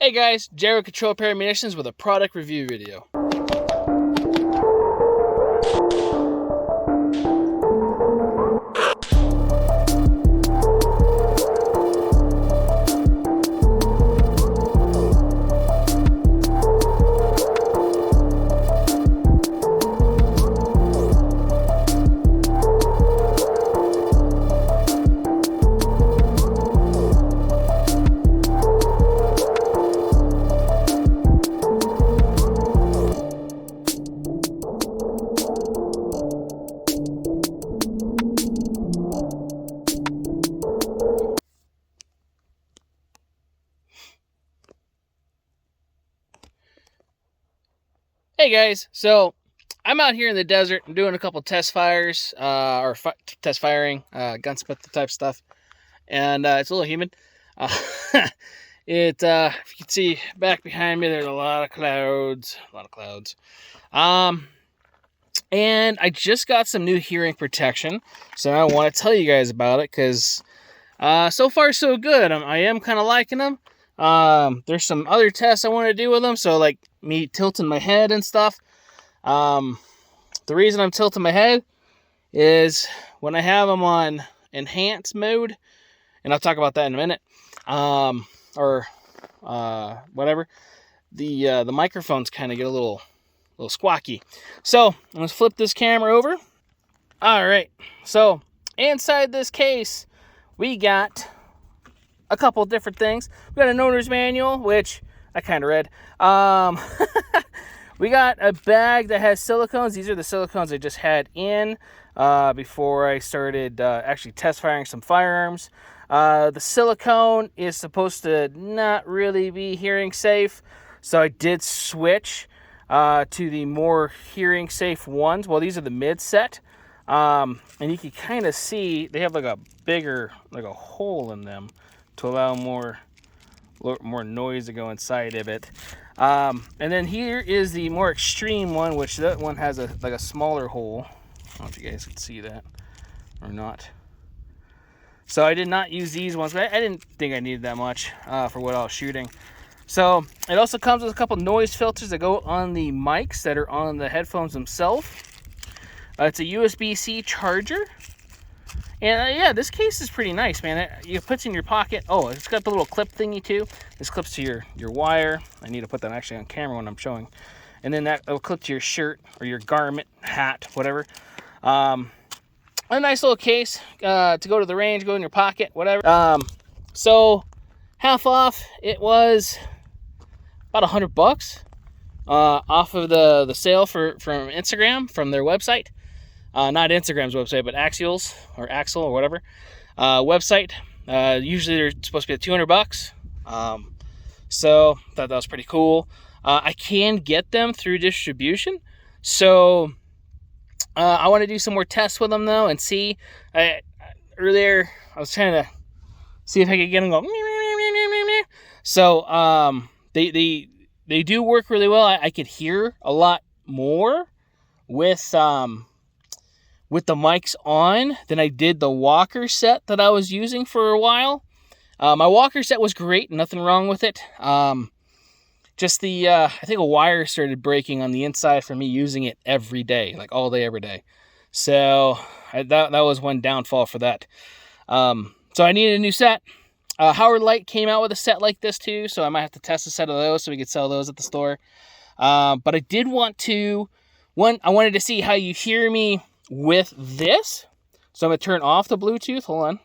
Hey guys, Jared Control Pair Munitions with a product review video. Hey guys, so I'm out here in the desert. I'm doing a couple test fires, test firing, gunsmith type stuff, and it's a little humid. If you can see back behind me, there's a lot of clouds, and I just got some new hearing protection, so I want to tell you guys about it because so far so good. I am kind of liking them. There's some other tests I want to do with them, so like me tilting my head and stuff. The reason I'm tilting my head is when I have them on enhanced mode, and I'll talk about that in a minute, whatever, the microphones kind of get a little squawky. So I'm going to flip this camera over. All right, so inside this case, we got a couple different things. We got an owner's manual, which I kind of read. We got a bag that has silicones. These are the silicones I just had in before I started actually test firing some firearms. The silicone is supposed to not really be hearing safe, so I did switch to the more hearing safe ones. Well, these are the mid set, and you can kind of see they have like a bigger, like a hole in them to allow more noise to go inside of it. And then here is the more extreme one, which that one has a smaller hole. I don't know if you guys can see that or not. So I did not use these ones, but I didn't think I needed that much for what I was shooting. So it also comes with a couple noise filters that go on the mics that are on the headphones themselves. It's a USB-C charger. And yeah, this case is pretty nice, man. It puts in your pocket. Oh, it's got the little clip thingy too. This clips to your wire. I need to put that actually on camera when I'm showing. And then that will clip to your shirt or your garment, hat, whatever. A nice little case to go to the range, go in your pocket, whatever. So half off, it was about $100 off of the sale from Instagram, from their website. Not Instagram's website, but AXIL's or AXIL or whatever website. Usually they're supposed to be at $200. So thought that was pretty cool. I can get them through distribution. So I want to do some more tests with them though and see. Earlier I was trying to see if I could get them to go. So they do work really well. I could hear a lot more with the mics on than I did the Walker set that I was using for a while. My Walker set was great, nothing wrong with it. Just I think a wire started breaking on the inside from me using it every day, like all day, every day. So that was one downfall for that. So I needed a new set. Howard Light came out with a set like this too, so I might have to test a set of those so we could sell those at the store. But I did want to, I wanted to see how you hear me with this. So I'm going to turn off the Bluetooth. Hold on.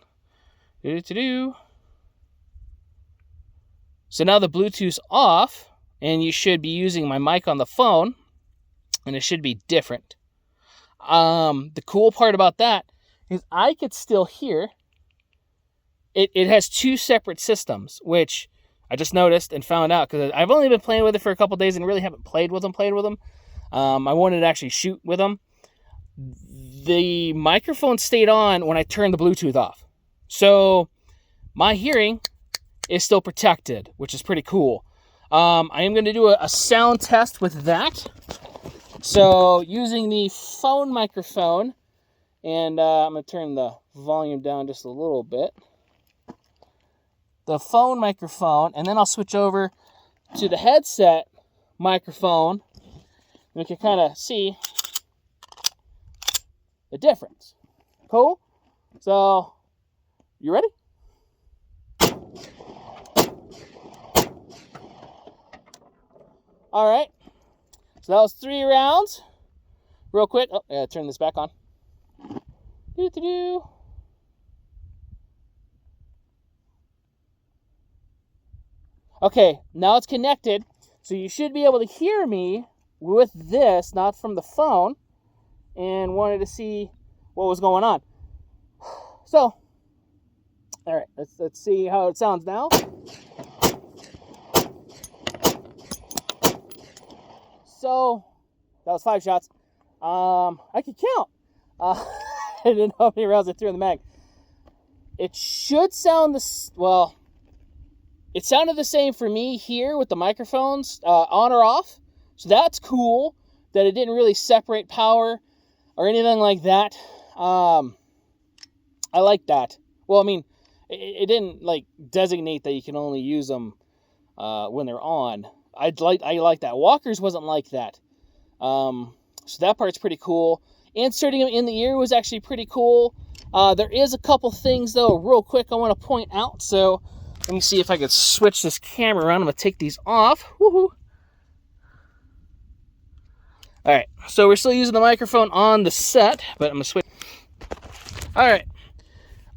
So now the Bluetooth's off, and you should be using my mic on the phone, and it should be different. The cool part about that is I could still hear. It has two separate systems, which I just noticed and found out because I've only been playing with it for a couple days and really haven't played with them. I wanted to actually shoot with them. The microphone stayed on when I turned the Bluetooth off. So my hearing is still protected, which is pretty cool. I am going to do a sound test with that. So using the phone microphone, and I'm going to turn the volume down just a little bit. The phone microphone, and then I'll switch over to the headset microphone, we can kind of see the difference. Cool? So, you ready? All right. So that was 3 rounds. Real quick. Oh, yeah, turn this back on. Doo-doo-doo. Okay, now it's connected. So you should be able to hear me with this, not from the phone, and wanted to see what was going on. So, all right, let's see how it sounds now. So, that was 5 shots. I could count. I didn't know how many rounds I threw in the mag. It should sound well, it sounded the same for me here with the microphones on or off. So that's cool that it didn't really separate power or anything like that. I like that. Well, I mean, it didn't like designate that you can only use them when they're on. I like that. Walker's wasn't like that. So that part's pretty cool. Inserting them in the ear was actually pretty cool. There is a couple things though, real quick, I want to point out. So let me see if I could switch this camera around. I'm gonna take these off. Woohoo! All right, so we're still using the microphone on the set, but I'm gonna switch. All right,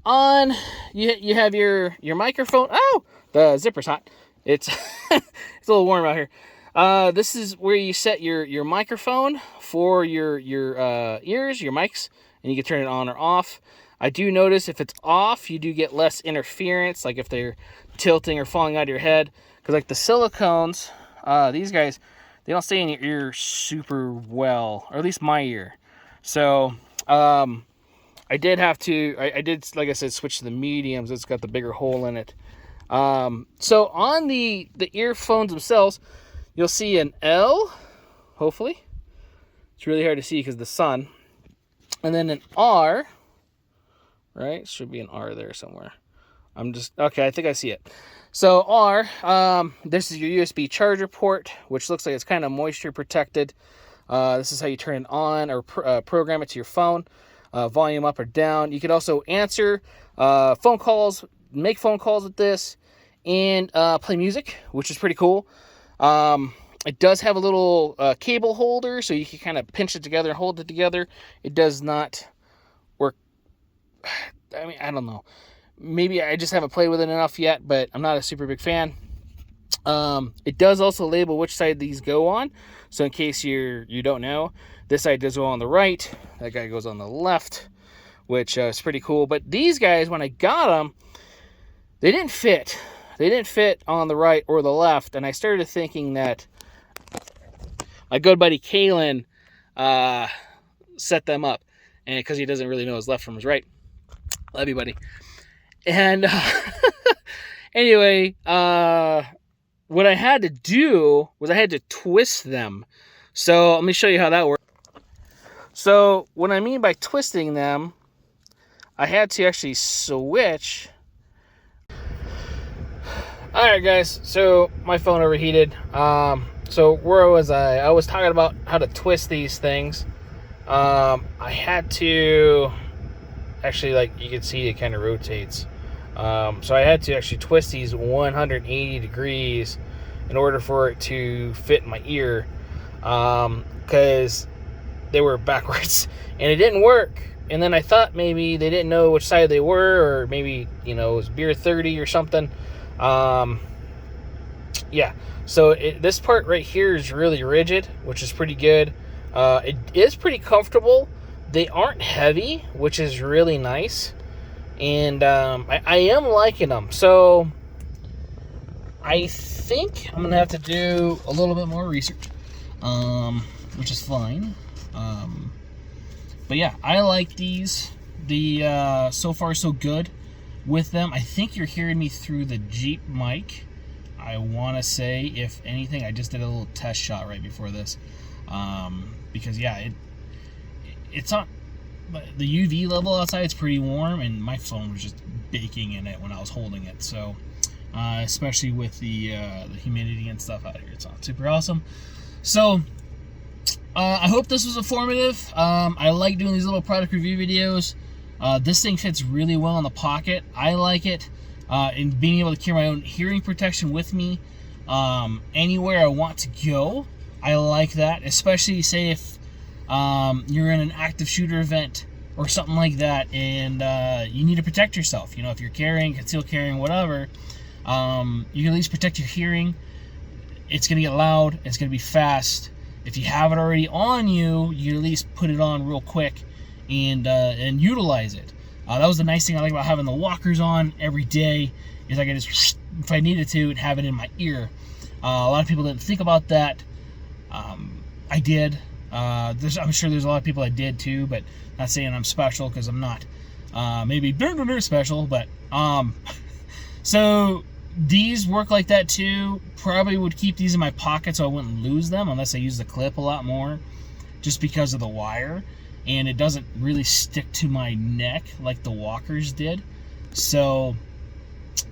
on you have your microphone. Oh, the zipper's hot. It's it's a little warm out here. This is where you set your microphone for your ears, your mics, and you can turn it on or off. I do notice if it's off, you do get less interference, like if they're tilting or falling out of your head. Because like the silicones, these guys, they don't stay in your ear super well, or at least my ear. So I did have to, like I said, switch to the mediums. It's got the bigger hole in it. So on the earphones themselves, you'll see an L, hopefully. It's really hard to see because of the sun. And then an R, right? Should be an R there somewhere. Okay, I think I see it. So R, this is your USB charger port, which looks like it's kind of moisture protected. This is how you turn it on or program it to your phone, volume up or down. You could also answer phone calls, make phone calls with this, and play music, which is pretty cool. It does have a little cable holder, so you can kind of pinch it together and hold it together. It does not work. I mean, I don't know. Maybe I just haven't played with it enough yet, but I'm not a super big fan. It does also label which side these go on. So in case you don't know, this side does go on the right. That guy goes on the left, which is pretty cool. But these guys, when I got them, they didn't fit. They didn't fit on the right or the left. And I started thinking that my good buddy Kalen set them up, and because he doesn't really know his left from his right. Love you, buddy. And anyway, what I had to do was I had to twist them. So let me show you how that works. So what I mean by twisting them, I had to actually switch. All right, guys. So my phone overheated. So where was I? I was talking about how to twist these things. I had to actually, like you can see, it kind of rotates. So I had to actually twist these 180 degrees in order for it to fit in my ear, because they were backwards and it didn't work. And then I thought maybe they didn't know which side they were, or maybe, it was beer 30 or something. Yeah, so this part right here is really rigid, which is pretty good. It is pretty comfortable. They aren't heavy, which is really nice. And I am liking them. So I think I'm going to have to do a little bit more research, which is fine. But yeah, I like these. So far so good with them. I think you're hearing me through the Jeep mic. I want to say, if anything, I just did a little test shot right before this. Because yeah, it's not, the UV level outside is pretty warm, and my phone was just baking in it when I was holding it. So especially with the humidity and stuff out here. It's not super awesome. So I hope this was informative. I like doing these little product review videos. This thing fits really well in the pocket. I like it. And being able to carry my own hearing protection with me anywhere I want to go, I like that. Especially, say, if you're in an active shooter event or something like that, and you need to protect yourself. You know, if you're carrying, concealed carrying, whatever, you can at least protect your hearing. It's going to get loud. It's going to be fast. If you have it already on you, you at least put it on real quick and utilize it. That was the nice thing I like about having the walkers on every day, is I could just, if I needed to, have it in my ear. A lot of people didn't think about that. I did. I'm sure there's a lot of people that did too, but not saying I'm special, because I'm not. Maybe special, but so these work like that too. Probably would keep these in my pocket so I wouldn't lose them, unless I use the clip a lot more, just because of the wire, and it doesn't really stick to my neck like the walkers did. So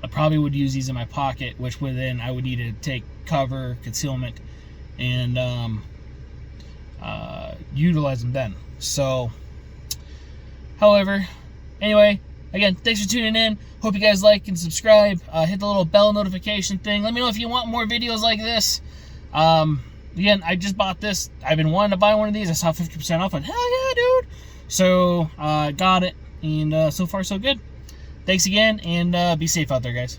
I probably would use these in my pocket, which would then I would need to take cover, concealment, and utilize them then. So, however, anyway, again, thanks for tuning in. Hope you guys like and subscribe. Hit the little bell notification thing. Let me know if you want more videos like this. Again, I just bought this. I've been wanting to buy one of these. I saw 50% off, and hell yeah, dude. So, got it, and so far so good. Thanks again, and be safe out there, guys.